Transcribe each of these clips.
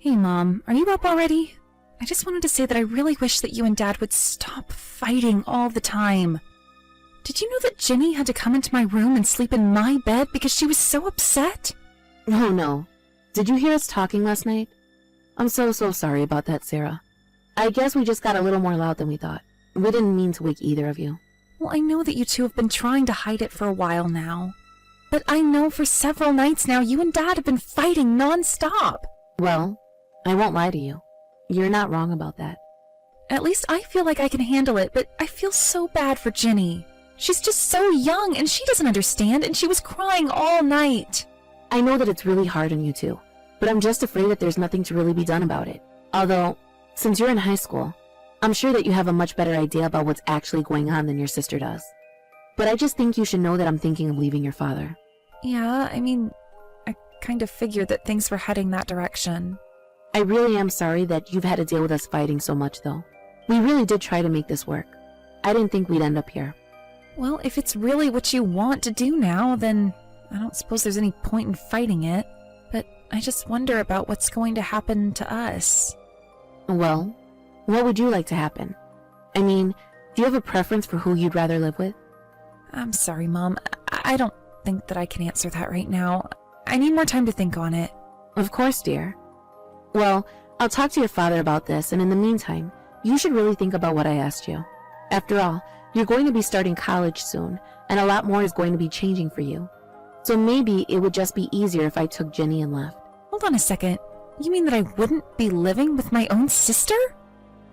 Hey Mom, are you up already? I just wanted to say that I really wish that you and Dad would stop fighting all the time. Did you know that Ginny had to come into my room and sleep in my bed because she was so upset? Oh no. Did you hear us talking last night? I'm so sorry about that, Sarah. I guess we just got a little more loud than we thought. We didn't mean to wake either of you. Well, I know that you two have been trying to hide it for a while now. But I know for several nights now you and Dad have been fighting non-stop. Well, I won't lie to you. You're not wrong about that. At least I feel like I can handle it, but I feel so bad for Ginny. She's just so young and she doesn't understand, and she was crying all night. I know that it's really hard on you two, but I'm just afraid that there's nothing to really be done about it. Although, since you're in high school, I'm sure that you have a much better idea about what's actually going on than your sister does. But I just think you should know that I'm thinking of leaving your father. Yeah, I mean, I kind of figured that things were heading that direction. I really am sorry that you've had to deal with us fighting so much, though. We really did try to make this work. I didn't think we'd end up here. Well, if it's really what you want to do now, then I don't suppose there's any point in fighting it. But I just wonder about what's going to happen to us. Well, what would you like to happen? I mean, do you have a preference for who you'd rather live with? I'm sorry, Mom. I don't think that I can answer that right now. I need more time to think on it. Of course, dear. Well, I'll talk to your father about this, and in the meantime, you should really think about what I asked you. After all, you're going to be starting college soon, and a lot more is going to be changing for you. So maybe it would just be easier if I took Ginny and left. Hold on a second. You mean that I wouldn't be living with my own sister?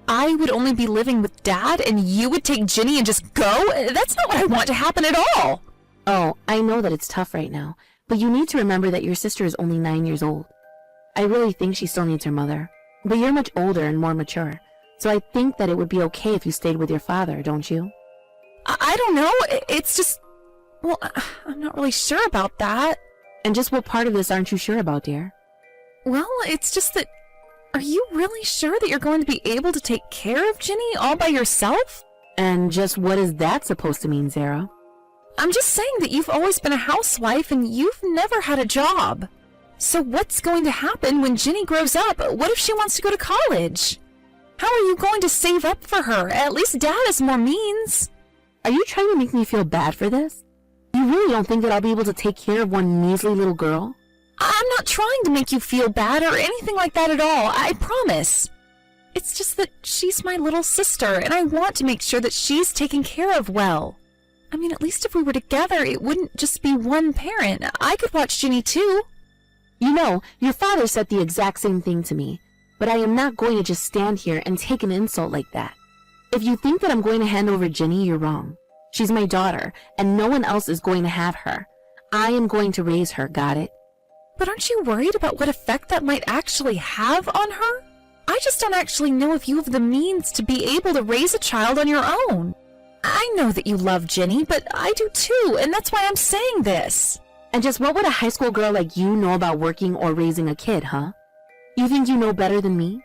I would only be living with Dad, and you would take Ginny and just go? That's not what I want to happen at all! Oh, I know that it's tough right now, but you need to remember that your sister is only 9 years old. I really think she still needs her mother, but you're much older and more mature, so I think that it would be okay if you stayed with your father, don't you? I don't know. It's just... Well, I'm not really sure about that. And just what part of this aren't you sure about, dear? Well, it's just that... Are you really sure that you're going to be able to take care of Ginny all by yourself? And just what is that supposed to mean, Sarah? I'm just saying that you've always been a housewife and you've never had a job. So what's going to happen when Ginny grows up? What if she wants to go to college? How are you going to save up for her? At least Dad has more means. Are you trying to make me feel bad for this? You really don't think that I'll be able to take care of one measly little girl? I'm not trying to make you feel bad or anything like that at all, I promise. It's just that she's my little sister, and I want to make sure that she's taken care of well. I mean, at least if we were together, it wouldn't just be one parent. I could watch Ginny too. You know, your father said the exact same thing to me, but I am not going to just stand here and take an insult like that. If you think that I'm going to hand over Ginny, you're wrong. She's my daughter, and no one else is going to have her. I am going to raise her, got it? But aren't you worried about what effect that might actually have on her? I just don't actually know if you have the means to be able to raise a child on your own. I know that you love Ginny, but I do too, and that's why I'm saying this. And just what would a high school girl like you know about working or raising a kid, huh? You think you know better than me?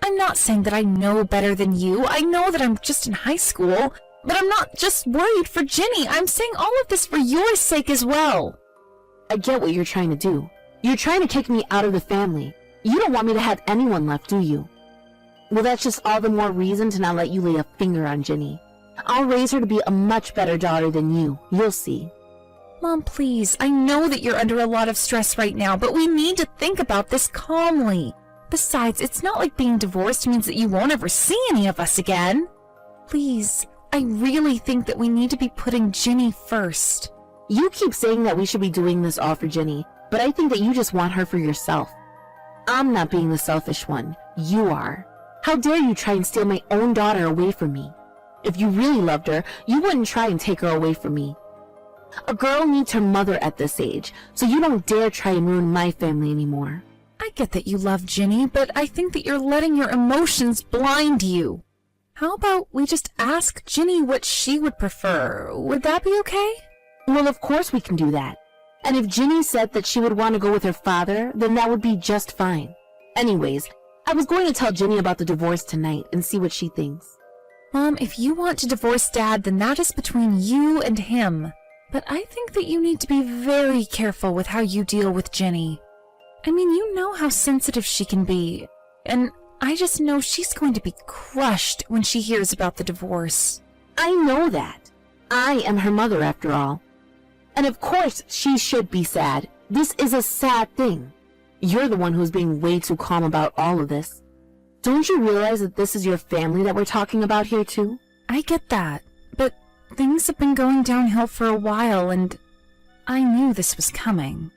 I'm not saying that I know better than you. I know that I'm just in high school, but I'm not just worried for Ginny. I'm saying all of this for your sake as well. I get what you're trying to do. You're trying to kick me out of the family. You don't want me to have anyone left, do you? Well, that's just all the more reason to not let you lay a finger on Ginny. I'll raise her to be a much better daughter than you. You'll see. Mom, please. I know that you're under a lot of stress right now, but we need to think about this calmly. Besides, it's not like being divorced means that you won't ever see any of us again. Please, I really think that we need to be putting Ginny first. You keep saying that we should be doing this all for Ginny, but I think that you just want her for yourself. I'm not being the selfish one. You are. How dare you try and steal my own daughter away from me? If you really loved her, you wouldn't try and take her away from me. A girl needs her mother at this age, so you don't dare try and ruin my family anymore. I get that you love Ginny, but I think that you're letting your emotions blind you. How about we just ask Ginny what she would prefer? Would that be okay? Well, of course we can do that. And if Ginny said that she would want to go with her father, then that would be just fine. Anyways, I was going to tell Ginny about the divorce tonight and see what she thinks. Mom, if you want to divorce Dad, then that is between you and him. But I think that you need to be very careful with how you deal with Ginny. I mean, you know how sensitive she can be. And I just know she's going to be crushed when she hears about the divorce. I know that. I am her mother after all. And of course she should be sad. This is a sad thing. You're the one who's being way too calm about all of this. Don't you realize that this is your family that we're talking about here too? I get that, but things have been going downhill for a while and I knew this was coming.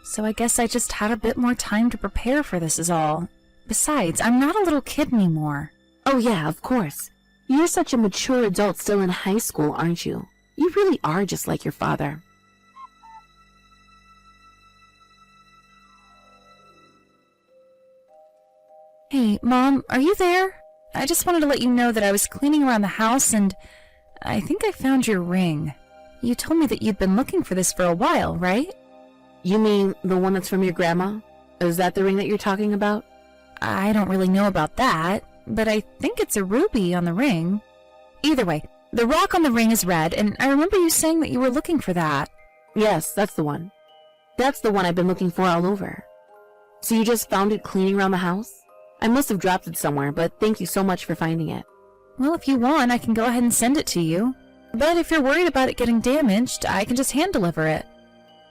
So I guess I just had a bit more time to prepare for this is all. Besides, I'm not a little kid anymore. Oh yeah, of course. You're such a mature adult still in high school, aren't you? You really are just like your father. Hey, Mom, are you there? I just wanted to let you know that I was cleaning around the house and I think I found your ring. You told me that you'd been looking for this for a while, right? You mean the one that's from your grandma? Is that the ring that you're talking about? I don't really know about that, but I think it's a ruby on the ring. Either way, the rock on the ring is red, and I remember you saying that you were looking for that. Yes, that's the one. That's the one I've been looking for all over. So you just found it cleaning around the house? I must have dropped it somewhere, but thank you so much for finding it. Well, if you want, I can go ahead and send it to you. But if you're worried about it getting damaged, I can just hand-deliver it.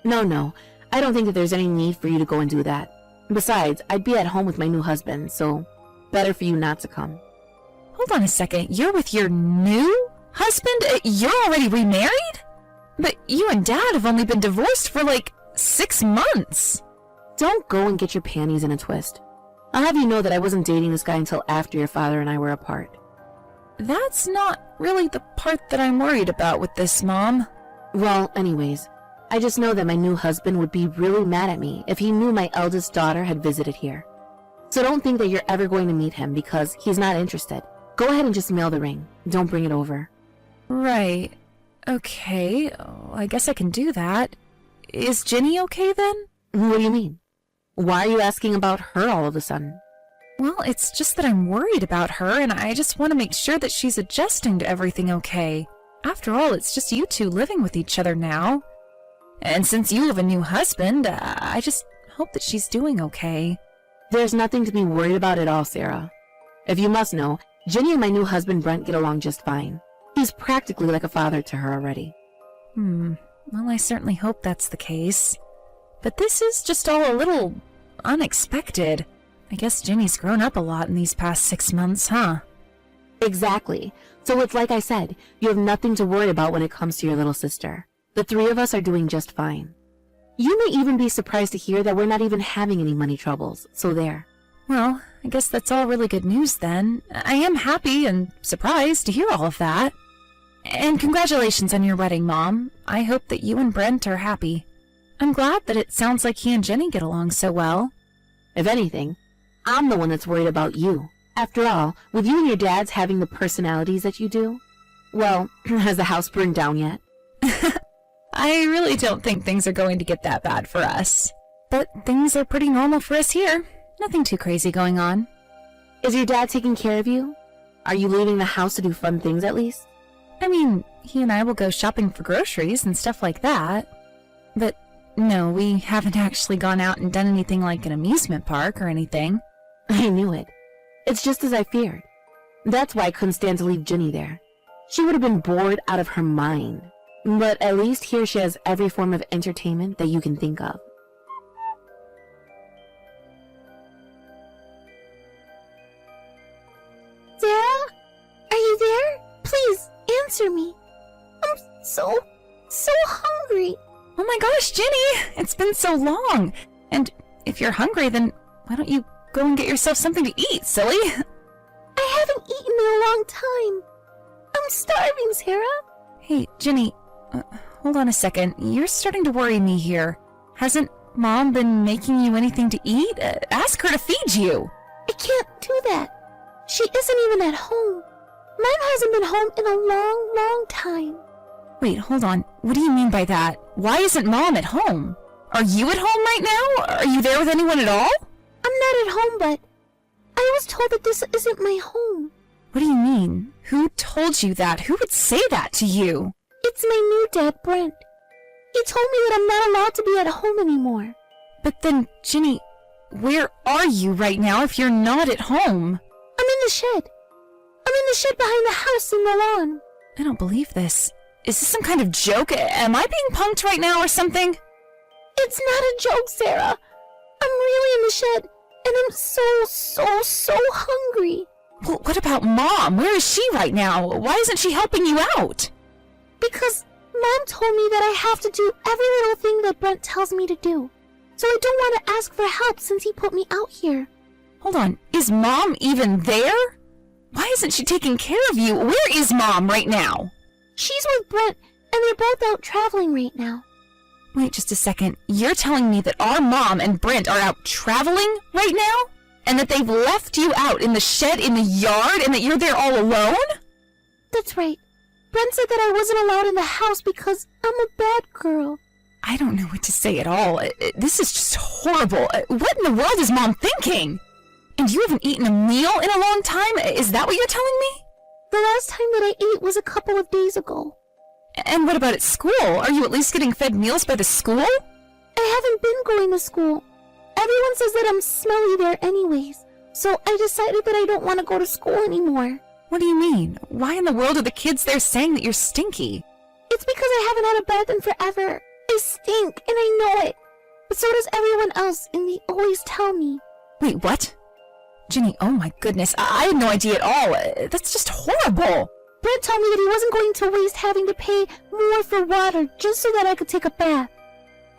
No, I don't think that there's any need for you to go and do that. Besides, I'd be at home with my new husband, so better for you not to come. Hold on a second, you're with your new husband? You're already remarried? But you and Dad have only been divorced for like 6 months. Don't go and get your panties in a twist. I'll have you know that I wasn't dating this guy until after your father and I were apart. That's not really the part that I'm worried about with this, Mom. Well, anyways, I just know that my new husband would be really mad at me if he knew my eldest daughter had visited here. So don't think that you're ever going to meet him because he's not interested. Go ahead and just mail the ring. Don't bring it over. Right. Okay, I guess I can do that. Is Jenny okay then? What do you mean? Why are you asking about her all of a sudden? Well, it's just that I'm worried about her, and I just want to make sure that she's adjusting to everything okay. After all, it's just you two living with each other now. And since you have a new husband, I just hope that she's doing okay. There's nothing to be worried about at all, Sarah. If you must know, Jenny and my new husband Brent get along just fine. He's practically like a father to her already. Well, I certainly hope that's the case. But this is just all a little unexpected. I guess Jenny's grown up a lot in these past 6 months, huh? Exactly. So it's like I said, you have nothing to worry about when it comes to your little sister. The 3 of us are doing just fine. You may even be surprised to hear that we're not even having any money troubles, so there. Well, I guess that's all really good news then. I am happy and surprised to hear all of that. And congratulations on your wedding, Mom. I hope that you and Brent are happy. I'm glad that it sounds like he and Jenny get along so well. If anything, I'm the one that's worried about you. After all, with you and your dads having the personalities that you do, well, has the house burned down yet? I really don't think things are going to get that bad for us. But things are pretty normal for us here. Nothing too crazy going on. Is your dad taking care of you? Are you leaving the house to do fun things at least? I mean, he and I will go shopping for groceries and stuff like that. But no, we haven't actually gone out and done anything like an amusement park or anything. I knew it. It's just as I feared. That's why I couldn't stand to leave Jenny there. She would have been bored out of her mind. But at least here she has every form of entertainment that you can think of. Sarah? Are you there? Please, answer me. I'm so hungry. Oh my gosh, Jenny! It's been so long! And if you're hungry, then why don't you go and get yourself something to eat, silly? I haven't eaten in a long time. I'm starving, Sarah. Hey, Jenny, hold on a second. You're starting to worry me here. Hasn't Mom been making you anything to eat? Ask her to feed you. I can't do that. She isn't even at home. Mom hasn't been home in a long time. Wait, hold on. What do you mean by that? Why isn't Mom at home? Are you at home right now? Are you there with anyone at all? I'm not at home, but I was told that this isn't my home. What do you mean? Who told you that? Who would say that to you? It's my new dad, Brent. He told me that I'm not allowed to be at home anymore. But then, Jenny, where are you right now if you're not at home? I'm in the shed. I'm in the shed behind the house in the lawn. I don't believe this. Is this some kind of joke? Am I being punked right now or something? It's not a joke, Sarah. I'm really in the shed, and I'm so hungry. Well, what about Mom? Where is she right now? Why isn't she helping you out? Because Mom told me that I have to do every little thing that Brent tells me to do. So I don't want to ask for help since he put me out here. Hold on, is Mom even there? Why isn't she taking care of you? Where is Mom right now? She's with Brent, and they're both out traveling right now. Wait just a second. You're telling me that our Mom and Brent are out traveling right now? And that they've left you out in the shed in the yard and that you're there all alone? That's right. Brent said that I wasn't allowed in the house because I'm a bad girl. I don't know what to say at all. This is just horrible. What in the world is Mom thinking? And you haven't eaten a meal in a long time? Is that what you're telling me? The last time that I ate was a couple of days ago. And what about at school? Are you at least getting fed meals by the school? I haven't been going to school. Everyone says that I'm smelly there anyways, so I decided that I don't want to go to school anymore. What do you mean? Why in the world are the kids there saying that you're stinky? It's because I haven't had a bath in forever. I stink, and I know it. But so does everyone else, and they always tell me. Wait, what? Ginny, oh my goodness, I had no idea at all. That's just horrible. Brent told me that he wasn't going to waste having to pay more for water just so that I could take a bath.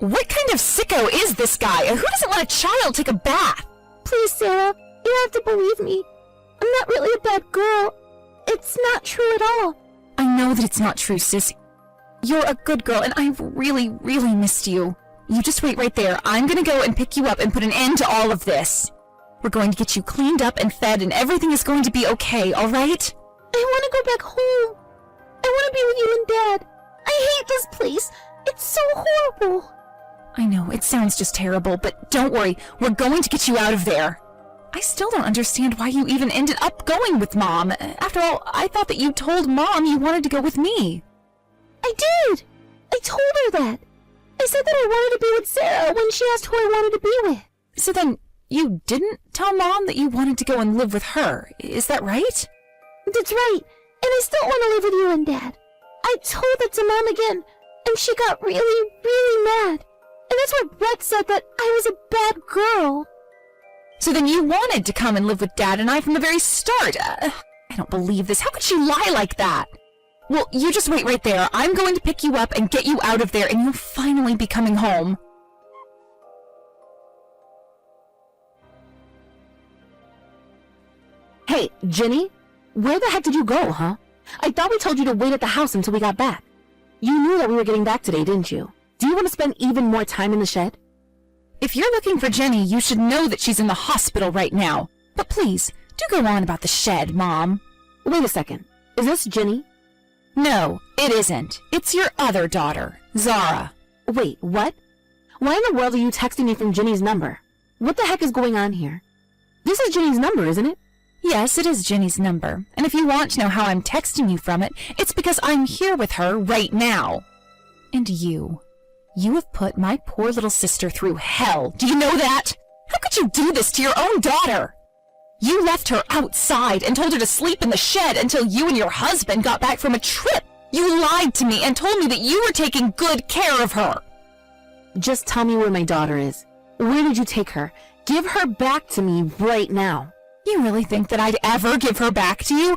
What kind of sicko is this guy? Who doesn't let a child take a bath? Please, Sarah, you have to believe me. I'm not really a bad girl. It's not true at all. I know that it's not true, sis. You're a good girl, and I've really missed you. You just wait right there. I'm gonna go and pick you up and put an end to all of this. We're going to get you cleaned up and fed, and everything is going to be okay, all right? I want to go back home. I want to be with you and Dad. I hate this place. It's so horrible. I know, it sounds just terrible, but don't worry. We're going to get you out of there. I still don't understand why you even ended up going with Mom. After all, I thought that you told Mom you wanted to go with me. I did. I told her that. I said that I wanted to be with Sarah when she asked who I wanted to be with. So then, you didn't tell Mom that you wanted to go and live with her, is that right? That's right, and I still want to live with you and Dad. I told that to Mom again, and she got really mad. And that's why Brett said that I was a bad girl. So then you wanted to come and live with Dad and I from the very start. I don't believe this. How could she lie like that? Well, you just wait right there. I'm going to pick you up and get you out of there, and you'll finally be coming home. Hey, Ginny? Where the heck did you go, huh? I thought we told you to wait at the house until we got back. You knew that we were getting back today, didn't you? Do you want to spend even more time in the shed? If you're looking for Jenny, you should know that she's in the hospital right now. But please, do go on about the shed, Mom. Wait a second. Is this Ginny? No, it isn't. It's your other daughter, Zara. Wait, what? Why in the world are you texting me from Ginny's number? What the heck is going on here? This is Ginny's number, isn't it? Yes, it is Jenny's number. And if you want to know how I'm texting you from it, it's because I'm here with her right now. And you have put my poor little sister through hell. Do you know that? How could you do this to your own daughter? You left her outside and told her to sleep in the shed until you and your husband got back from a trip. You lied to me and told me that you were taking good care of her. Just tell me where my daughter is. Where did you take her? Give her back to me right now. You really think that I'd ever give her back to you?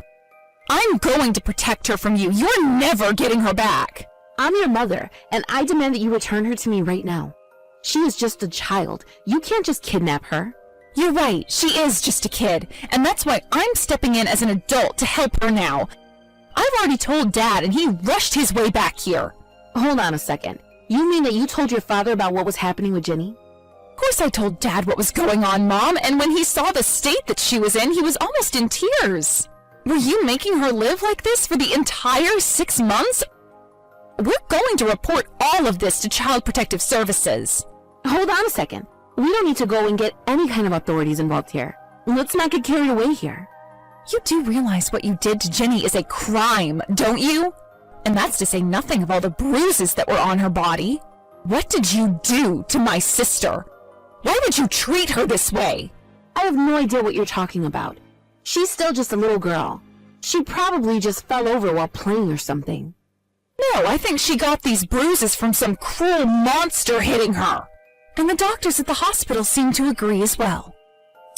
I'm going to protect her from you. You're never getting her back. I'm your mother, and I demand that you return her to me right now. She is just a child. You can't just kidnap her. You're right. She is just a kid. And that's why I'm stepping in as an adult to help her now. I've already told Dad, and he rushed his way back here. Hold on a second. You mean that you told your father about what was happening with Ginny? Of course I told Dad what was going on, Mom, and when he saw the state that she was in, he was almost in tears. Were you making her live like this for the entire 6 months? We're going to report all of this to Child Protective Services. Hold on a second. We don't need to go and get any kind of authorities involved here. Let's not get carried away here. You do realize what you did to Jenny is a crime, don't you? And that's to say nothing of all the bruises that were on her body. What did you do to my sister? Why would you treat her this way? I have no idea what you're talking about. She's still just a little girl. She probably just fell over while playing or something. No, I think she got these bruises from some cruel monster hitting her. And the doctors at the hospital seem to agree as well.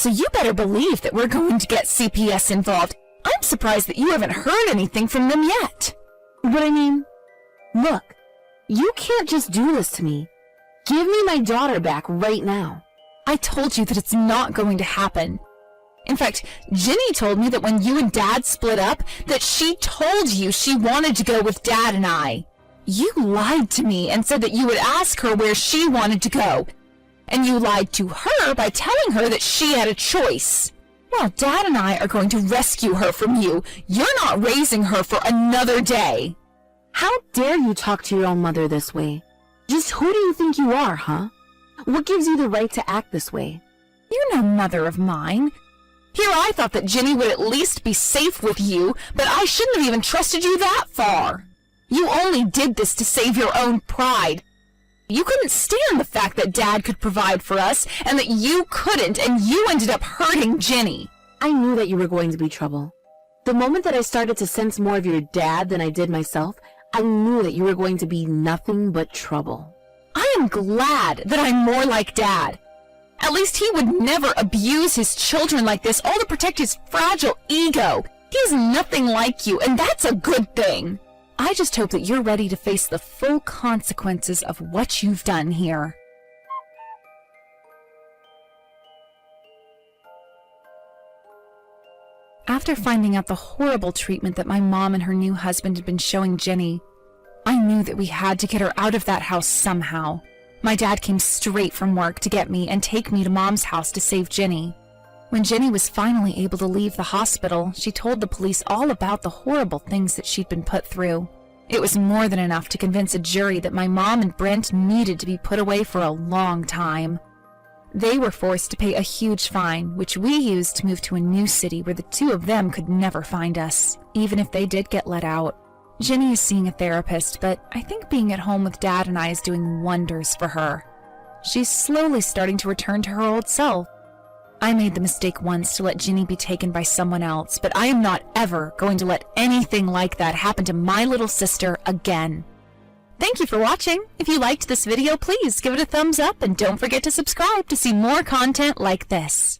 So you better believe that we're going to get CPS involved. I'm surprised that you haven't heard anything from them yet. But I mean, look, you can't just do this to me. Give me my daughter back right now. I told you that it's not going to happen. In fact, Ginny told me that when you and Dad split up, that she told you she wanted to go with Dad and I. You lied to me and said that you would ask her where she wanted to go. And you lied to her by telling her that she had a choice. Well, Dad and I are going to rescue her from you. You're not raising her for another day. How dare you talk to your own mother this way? Just who do you think you are, huh? What gives you the right to act this way? You're no mother of mine. Here I thought that Ginny would at least be safe with you, but I shouldn't have even trusted you that far. You only did this to save your own pride. You couldn't stand the fact that Dad could provide for us, and that you couldn't, and you ended up hurting Ginny. I knew that you were going to be trouble. The moment that I started to sense more of your dad than I did myself, I knew that you were going to be nothing but trouble. I am glad that I'm more like Dad. At least he would never abuse his children like this, all to protect his fragile ego. He's nothing like you, and that's a good thing. I just hope that you're ready to face the full consequences of what you've done here. After finding out the horrible treatment that my mom and her new husband had been showing Ginny, I knew that we had to get her out of that house somehow. My dad came straight from work to get me and take me to Mom's house to save Ginny. When Ginny was finally able to leave the hospital, she told the police all about the horrible things that she'd been put through. It was more than enough to convince a jury that my mom and Brent needed to be put away for a long time. They were forced to pay a huge fine, which we used to move to a new city where the two of them could never find us, even if they did get let out. Ginny is seeing a therapist, but I think being at home with Dad and I is doing wonders for her. She's slowly starting to return to her old self. I made the mistake once to let Ginny be taken by someone else, but I am not ever going to let anything like that happen to my little sister again. Thank you for watching. If you liked this video, please give it a thumbs up and don't forget to subscribe to see more content like this.